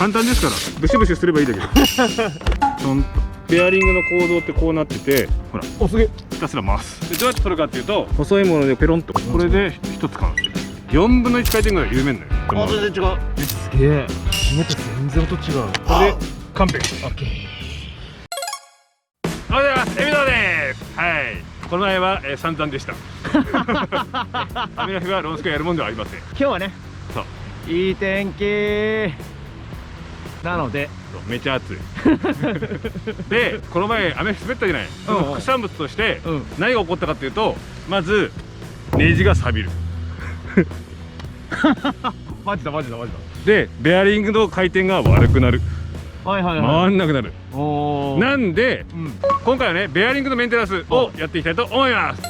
簡単ですから、ブシブシすればいいだけどほんとベアリングの構造ってこうなってて、ほら、おすげえ、ひたすら回す。でどうやって取るかっていうと、細いものでペロンとこれで1つ買うんですよ。4分の1回転ぐらい緩めんのよ。あ、全然違う。すげえ、締めて全然音違う。これで完璧。オッケー。おはようございます、エビドーです。はい、この前は、散々でした雨の日はロンスケやるもんではありません。今日はね、そういい天気なので、めちゃ暑いで、この前雨滑ったじゃない。その副産物として何が起こったかっていうと、まずネジが錆びるマジだマジだマジだ。でベアリングの回転が悪くなる。はいはいはい。回んなくなる。おー。なんで、今回はねベアリングのメンテナンスをやっていきたいと思います。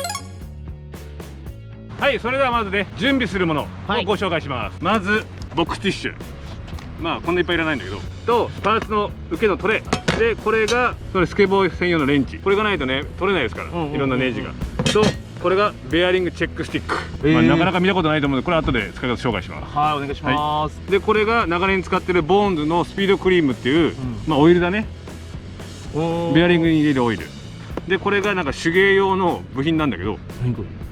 はい、それではまずね、準備するものをご紹介します。まずボックスティッシュ、まあこんないっぱいいらないんだけど、とパーツの受けのトレで、これがそれスケボー専用のレンチ、これがないとね取れないですから、いろんなネジが。とこれがベアリングチェックスティック、まあなかなか見たことないと思うので、これ後で使い方紹介します。はい、お願いします。でこれが長年使ってるボーンズのスピードクリームっていう、まあオイルだね。ベアリングに入れるオイルで、これがなんか手芸用の部品なんだけど、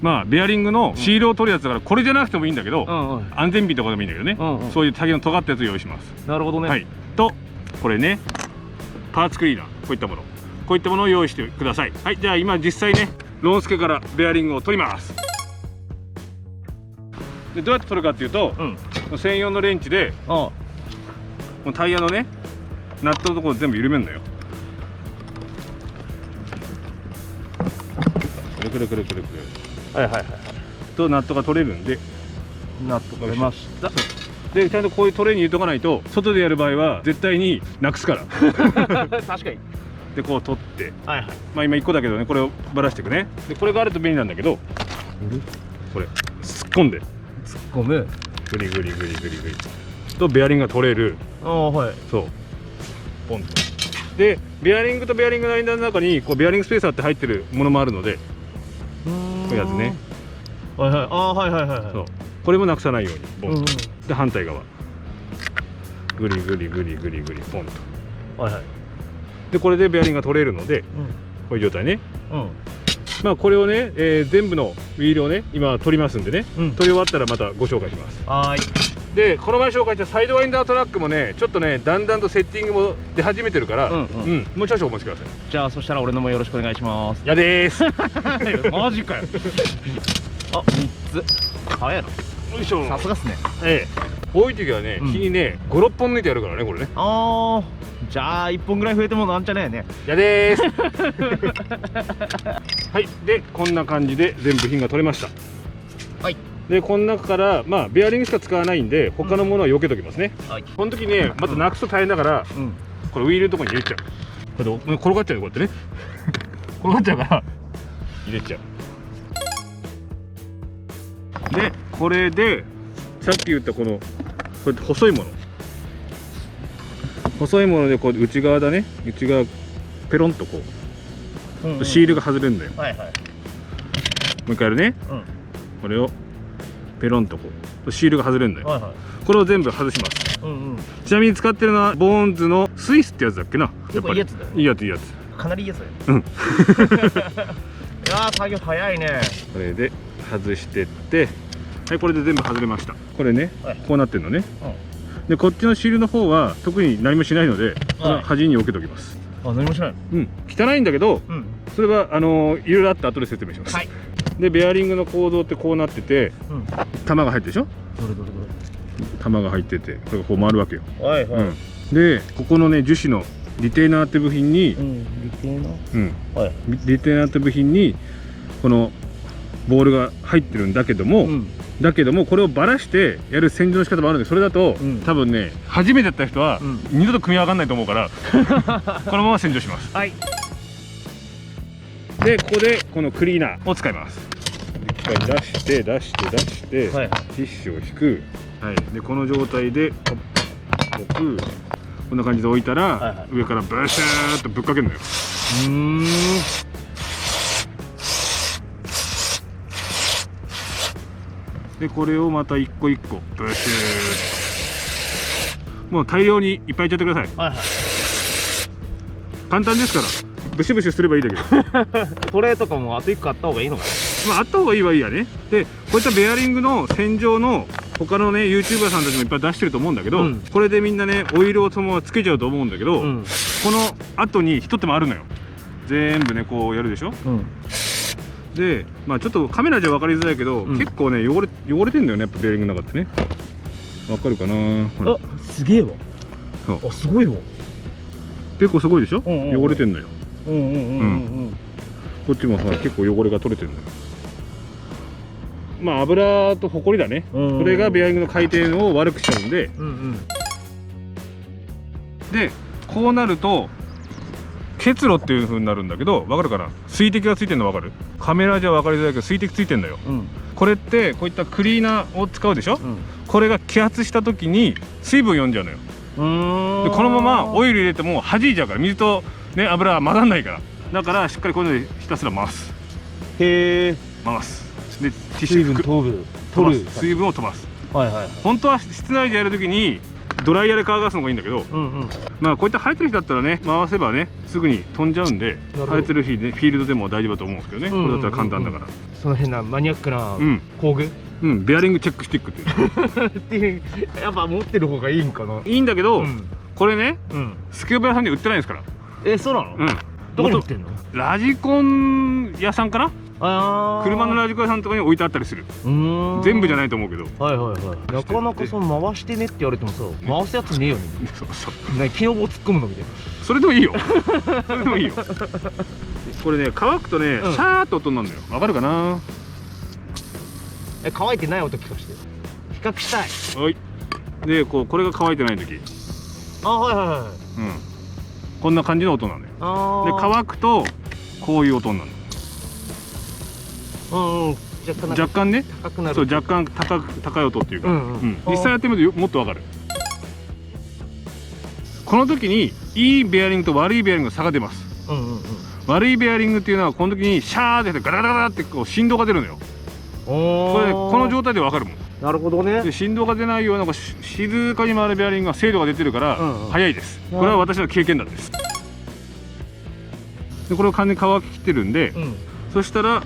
まあベアリングのシールを取るやつだから、これじゃなくてもいいんだけど、安全ピンとかでもいいんだけどね、そういう先の尖ったやつを用意します。なるほどね。はい、とこれね、パーツクリーナー、こういったもの、こういったものを用意してください。はい、じゃあ今実際ね、ロンスケからベアリングを取ります。でどうやって取るかっていうと、専用のレンチでもうタイヤのねナットのところ全部緩めるのよ。くるくるくるくるくる、はいはいはい。とナットが取れるんで、ナット取れました。でちゃんとこういうトレーに入れとかないと、外でやる場合は絶対になくすから確かに。でこう取って、はいはい。まあ今1個だけどね、これをばらしていくね。でこれがあると便利なんだけど、これ突っ込んで突っ込む。グリグリグリグリグリとベアリングが取れる。ああ、はい。そうポンと。でベアリングとベアリングの間の中にこうベアリングスペーサーって入ってるものもあるので、こういうやつね。はいはい。ああ、はいはいはいはい。そう、これもなくさないようにボンと。で反対側グリグリグリグリグリポンと。はいはい。でこれでベアリングが取れるので、こういう状態ね。まあこれをね、全部のウィールをね今取りますんでね、取り終わったらまたご紹介します。はい。でこの前紹介したサイドワインダートラックもね、ちょっとねだんだんとセッティングも出始めてるから、もう少々お待ちください。じゃあそしたら俺のもよろしくお願いします。やでーすマジかよ。あ、3つ早いな。よいしょ。さすがっすね。多い時はね、日にね5、6本抜いてやるからね、これね。ああ、じゃあ1本ぐらい増えてもなんちゃねえね。やでーすはい、でこんな感じで全部品が取れました。はい。でこの中からまあベアリングしか使わないんで、他のものは避けときますね。この時ねまたなくすと大変だから、これウィールのところに入れちゃう。これ転がっちゃうよ、こうやってね転がっちゃうから入れちゃう。でこれでさっき言ったこうやって細いもので、こう内側だね、内側ペロンとこうシールが外れるんだよ。もう一回やるね。これをペロンとこうシールが外れるんだよ。これを全部外します。ちなみに使ってるのはボーンズのスイスってやつだっけな。やっぱりいいやつだよ。いいやついいやつ。かなりいいやつだよ。いやー作業早いね。これで外してって、はい、これで全部外れました。これね、こうなってるのね。でこっちのシールの方は特に何もしないので、端に置けときます。あ、何もしない。汚いんだけど、それはいろいろあって後で説明します。でベアリングの構造ってこうなってて、玉が入ってるでしょ。玉が入ってて、これがこう回るわけよ。でここのね樹脂のリテーナーって部品に、リテーナーって部品にこのボールが入ってるんだけども、これをバラしてやる洗浄の仕方もあるんで、それだと、多分ね初めてやった人は、二度と組み上がらないと思うからこのまま洗浄します。でここでこのクリーナーを使います。一回出してティッシュを引く。でこの状態で置く。こんな感じで置いたら、上からブシューッとぶっかけるのよ。でこれをまた一個一個ブシューッもう大量にいっぱいいっちゃってください。はいはい。簡単ですからブシュブシュすればいいだけどこれとかもあと1個あった方がいいのかな。まああった方がいいはいいやね。でこういったベアリングの洗浄の他のね YouTuber さんたちもいっぱい出してると思うんだけど、これでみんなねオイルをそのままつけちゃうと思うんだけど、この後に一手間あるのよ。全部ねこうやるでしょ。でまあちょっとカメラじゃ分かりづらいけど、結構ね汚れてんだよね、やっぱベアリングの中ってね。わかるかな。あ、すげえわ。あ、すごいわ。結構すごいでしょ。汚れてんのよ。こっちもほら結構汚れが取れてるのよ。まあ油とホコリだね。これがベアリングの回転を悪くしちゃうんで、でこうなると結露っていう風になるんだけど、わかるかな。水滴がついてるのわかる。カメラじゃ分かりづらいけど水滴ついてんだよ。これってこういったクリーナーを使うでしょ。これが揮発した時に水分読んじゃうのよ。でこのままオイル入れても弾いちゃうから、水とね油は混ざんないから。だからしっかりこういうのでひたすら回す。へえ。回す。でティッシュ取る。水分を飛ばす。本当は室内でやるときにドライヤーで乾かすのがいいんだけど、まあこういった生えてる日だったらね回せばねすぐに飛んじゃうんで、生えてる日でフィールドでも大丈夫だと思うんですけどね。これだったら簡単だから。その変なマニアックな工具、ベアリングチェックスティックっていうやっぱ持ってる方がいいんかな。いいんだけど、これねスケボー屋さんに売ってないですから。そうなの。どこに売ってんの。ラジコン屋さんかな。車のラジコン屋さんとかに置いてあったりする。全部じゃないと思うけど。なかなかその回してねって言われてもさ、回すやつねえよね。木の棒突っ込むのみたいな。それでもいいよ。それでもいいよ。これね乾くとねシャーっと音になるのよ。わかるかな。乾いてない音聞かして。比較したい。はい。でこれが乾いてない時。こんな感じの音なのよ。で乾くとこういう音になるの。若干ね、そう若干高い音っていうか、実際やってみるともっとわかる。この時にいいベアリングと悪いベアリングの差が出ます。悪いベアリングっていうのはこの時にシャーってガラガラガラってこう振動が出るのよ。これこの状態でわかるもん。なるほどね。で振動が出ないような静かに回るベアリングは精度が出てるから早いです。これは私の経験談です。でこれを完全に乾ききってるんで、そしたら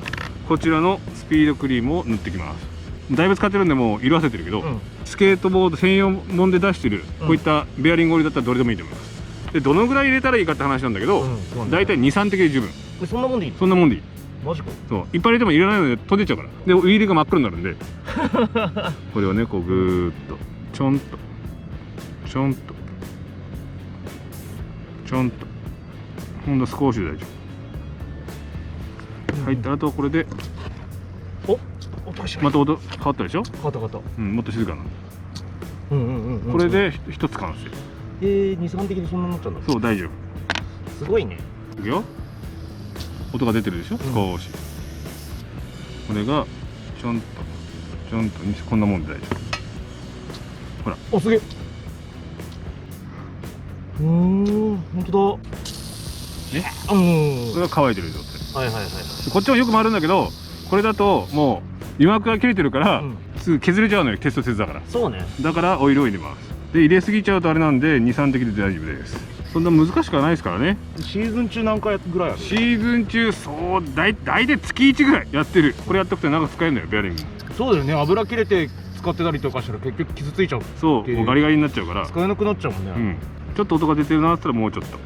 こちらのスピードクリームを塗ってきます。だいぶ使ってるんでもう色あせてるけど、スケートボード専用もんで出してるこういったベアリングオイルだったらどれでもいいと思います。でどのぐらい入れたらいいかって話なんだけど、だいたい 2,3 滴で十分。そんなもんでいい。そんなもんでいい。マジか。そういっぱい入れても入れないので飛んでっちゃうから。でウイールが真っ黒になるんでこれをねこうぐーっとちょんとちょんとちょんとほんと少しで大丈夫。入った後はこれでまた音変わったでしょ。変わった。もっと静かな。これで一つ完成。2、3滴でそんなになっちゃうんだ。そう大丈夫。すごいね。いくよ。音が出てるでしょ。少しこれがちょんとこんなもんで大丈夫。ほら。おすげえ。本当だ。これが乾いてる状態。こっちもよく回るんだけど、これだともう油膜が切れてるからすぐ削れちゃうのよ。鉄と鉄だから。そうね。だからオイルを入れます。で入れすぎちゃうとあれなんで 2,3 滴で大丈夫です。そんな難しくはないですからね。シーズン中何回ぐらいある。シーズン中そう大体月1ぐらいやってる。これやっとくと長く使えるのよベアリング。そうだよね。油切れて使ってたりとかしたら結局傷ついちゃう。そうもうガリガリになっちゃうから使えなくなっちゃうもんね。ちょっと音が出てるなって言ったらもうちょっと。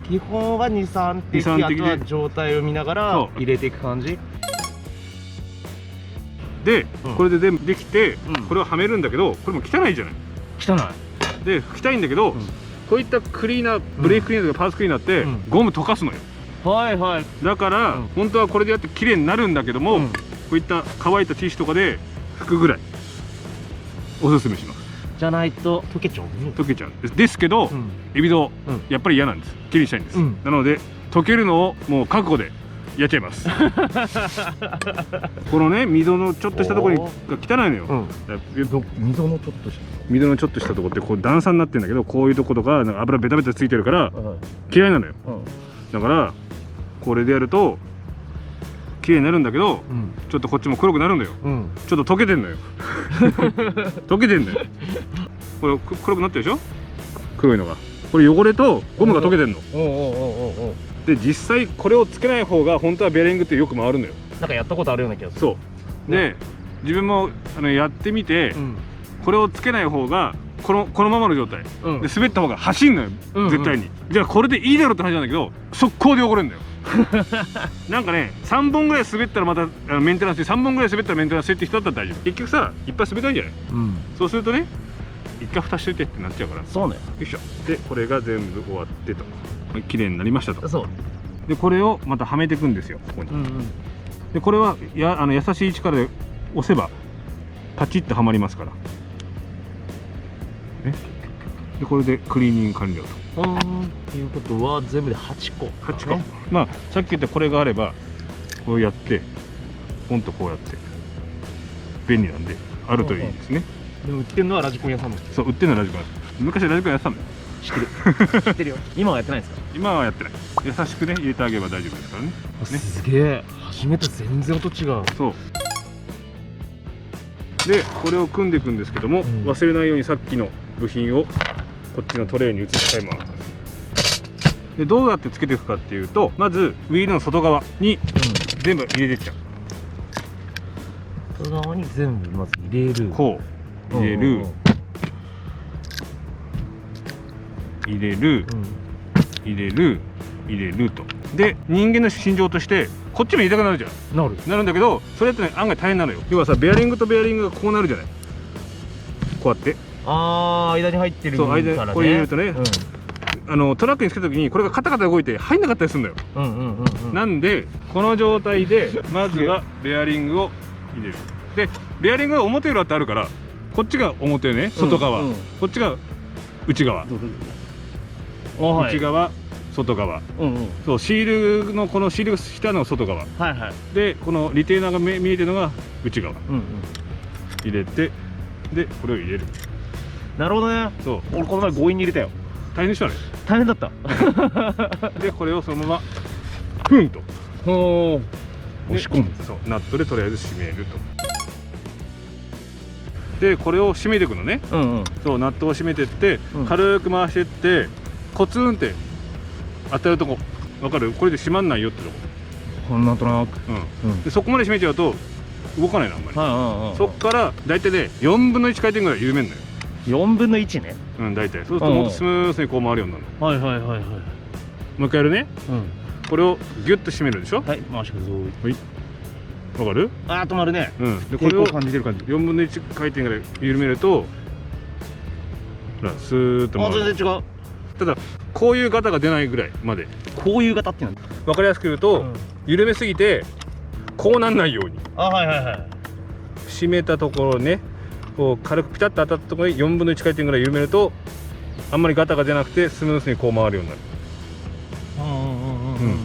基本は 2,3 滴。あとは状態を見ながら入れていく感じで、これで全部できて、これをはめるんだけど、これも汚いじゃない。汚いで拭きたいんだけど、こういったクリーナー、ブレーキクリーナーとかパーツクリーナーってゴム溶かすのよ。だから本当はこれでやって綺麗になるんだけども、こういった乾いたティッシュとかで拭くぐらいおすすめします。じゃないと溶けちゃう。溶けちゃうですけど、エビドやっぱり嫌なんです。きれいにしたいんです。なので溶けるのをもう覚悟でやっちゃいます。このね溝のちょっとしたところが汚いのよ。溝のちょっとした溝のちょっとしたところってこう段差になってるんだけど、こういうところとかなんか油ベタベタついてるから嫌いなのよ。だからこれでやると綺麗になるんだけど、ちょっとこっちも黒くなるんだよ。ちょっと溶けてんのよ。溶けてんのよ。これ黒くなってるでしょ。黒いのが。これ汚れとゴムが溶けてんの。おうおうおうおうおう。で実際これをつけない方が本当はベアリングってよく回るのよ。なんかやったことあるような気がする。そうで、自分もやってみて、うん、これをつけない方がこのままの状態、うん、で滑った方が走んのよ、絶対に。じゃあこれでいいだろうって話なんだけど、速攻で汚れんだよ。なんかね、3本ぐらい滑ったらまたメンテナンスで、3本ぐらい滑ったらメンテナンスって人だったら大丈夫。結局さ、いっぱい滑りたいじゃない。そうするとね、一回蓋しといてってなっちゃうから。そうね。よいしょ。でこれが全部終わってと、綺麗になりましたと。そうでこれをまたはめていくんですよ、ここに。でこれは優しい力で押せばパチッとはまりますから、ね、でこれでクリーニング完了と。ということは全部で8個、8個、まあさっき言ったこれがあればこうやってポンとこうやって便利なんであるといいですね。でも売ってるのはラジコン屋さんです。そう、売ってるのはラジコン屋さん。昔はラジコンやってたんだよ。知ってる知ってるよ。今はやってないですか？今はやってない。優しくね入れてあげれば大丈夫ですからね。すげえ、初めと全然音違う。そうでこれを組んでいくんですけども、忘れないようにさっきの部品をこっちのトレーに移しちゃいます。でどうやってつけていくかっていうと、まずウィールの外側に全部入れていっちゃう。外側に全部まず入れる。こう入れる、入れる、入れる、入れると。で人間の心情としてこっちも入れたくなるじゃん。なるんだけど、それってね案外大変なのよ。要はさ、ベアリングとベアリングがこうなるじゃない。こうやって間に入ってるからね。そう、間にこれ入れるとね、トラックにつけた時にこれがカタカタ動いて入んなかったりするんだよ。なんでこの状態でまずはベアリングを入れる。でベアリングが表裏ってあるから、こっちが表ね、外側、こっちが内側、内側、外側、そうシールのこのシール下の外側で、このリテーナーが見えてるのが内側、入れて、でこれを入れる。なるほどね。そう、俺この前強引に入れたよ。大変でしたね。大変だった。でこれをそのままフンと押し込む。そう、ナットでとりあえず締めると。でこれを締めていくのね。そうナットを締めてって、軽く回してってコツンって当たるとこ分かる？これで閉まんないよってとこ。なんとなく。でそこまで締めちゃうと動かないのあんまり。そっから大体ね4分の1回転ぐらい緩めんのよ。4分の1ね。大体。そうするともっとスムーズにこう回るようになるの。もう一回やるね。これをギュッと締めるでしょ。はい、回してください。わかる？止まるね。でこれを4分の1回転ぐらい緩めると、ほらスーッと回る。全然違う。ただこういうガタが出ないぐらいまで。こういうガタっていうのは分かりやすく言うと、緩めすぎてこうなんないように。締めたところね、こう軽くピタッと当たったところに4分の1回転ぐらい緩めると、あんまりガタが出なくてスムーズにこう回るようになる。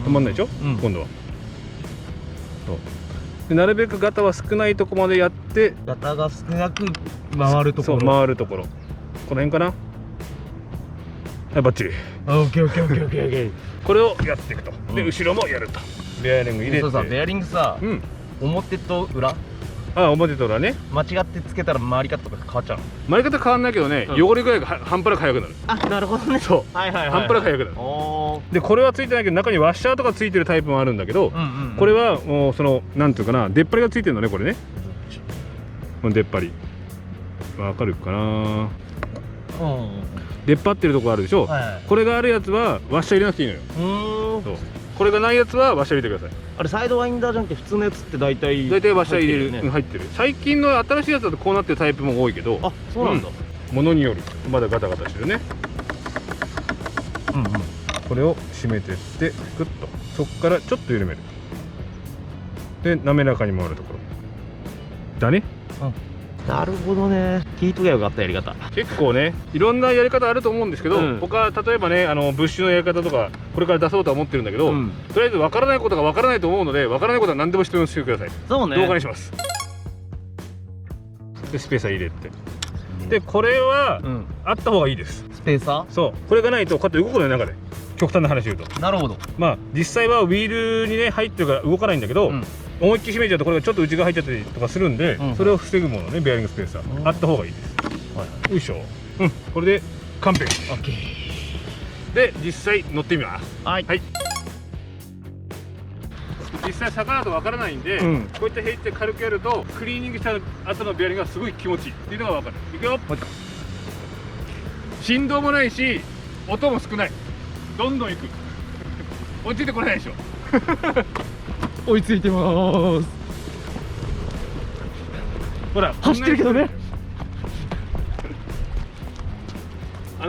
止まんないでしょ、今度は。でなるべくガタは少ないところまでやって、ガタが少なく回るところ。そう、回るところ、この辺かな。はい、バッチリ。これをやっていくと。で後ろもやると。ベアリング入れて。そうさ、ベアリングさ、表と裏、表と裏ね、間違ってつけたら回り方とか変わっちゃうの？回り方変わんないけどね、汚れ具合が半端なく速くなる。なるほどね。そう、半端なく速くなる。でこれはついてないけど、中にワッシャーとかついてるタイプもあるんだけど、これはもうそのなんていうかな、出っ張りがついてるのね、これね。この出っ張りわかるかな。出っ張ってるとこあるでしょ。これがあるやつはワッシャー入れなくていいのよ。そう、これがないやつはワッシャー入れてください。あれサイドワインダーじゃなくて普通のやつって大体ワッシャー入れる、入ってる。最近の新しいやつだとこうなってるタイプも多いけど、そうなんだ。ものによる。まだガタガタしてるね。これを締めてってグッと、そこからちょっと緩める。で滑らかに回るところだね。なるほどね。聞いとけばよかった、やり方。結構ね、いろんなやり方あると思うんですけど、僕は例えばね、ブッシュのやり方とかこれから出そうとは思ってるんだけど、とりあえず分からないことが分からないと思うので、分からないことは何でも質問してください。そうね、動画にします。でスペーサー入れて、でこれはあった方がいいです。スペーサー。そう、これがないとこうやって動くのよ、中で。極端な話言うと。なるほど。まあ実際はウィールにね入ってるから動かないんだけど、思いっきり締めちゃうとこれがちょっと内側入っちゃったりとかするんで、それを防ぐものね、ベアリングスペーサーあった方がいいです。よいしょ。これで完璧。オッケー。で実際乗ってみます。はい、はい、実際坂だとわからないんで、うん、こういった平地で軽くやるとクリーニングした後のベアリングがすごい気持ちいいっていうのがわかる。いくよ。振動もないし音も少ない。どんどんいく。落ちてこないでしょ。追いついてます。ほら走ってるけどね。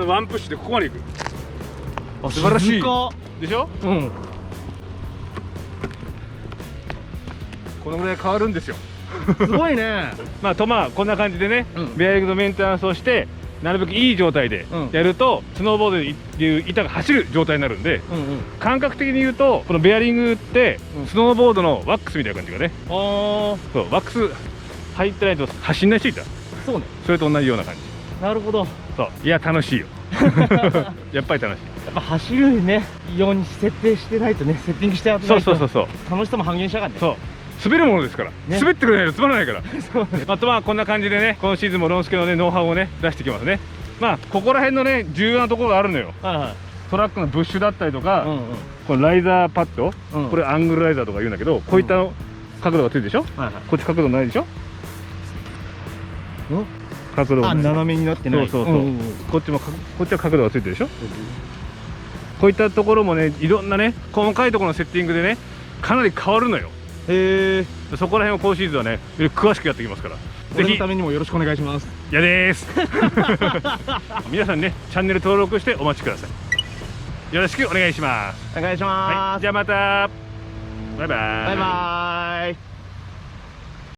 ワンプッシュでここまでいく。素晴らしいでしょ。うん、このぐらい変わるんですよ。すごいね。まあこんな感じでね、うん、ベアリングのメンテナンスをしてなるべくいい状態でやると、スノーボードでいう板が走る状態になるんで、感覚的に言うとこのベアリングってスノーボードのワックスみたいな感じがね。そうワックス入ってないと走んないし、そうね、それと同じような感じ。なるほど。そういや楽しいよ。やっぱり楽しい。やっぱ走るねように設定してないとね、セッティングしてやってないとそう楽しさも半減したからね。そう滑るものですから、ね、滑ってくれないとつまらないから。そうね、あとこんな感じでね、今シーズンもロンスケのねノウハウをね出してきますね。ここら辺のね重要なところがあるのよ。トラックのブッシュだったりとか、このライザーパッド、これアングルライザーとか言うんだけど、こういった角度がついてるでしょ。こっち角度ないでしょ。角度が斜めになってない。そうこっちは角度がついてるでしょ。こういったところもね、いろんなね細かいところのセッティングでねかなり変わるのよ。へえ。そこら辺を今シーズンはね詳しくやっていきますから、ぜひのためにもよろしくお願いします。やです。皆さんねチャンネル登録してお待ちください。よろしくお願いします。お願いします。じゃあまた。バイバイ。バイバイ。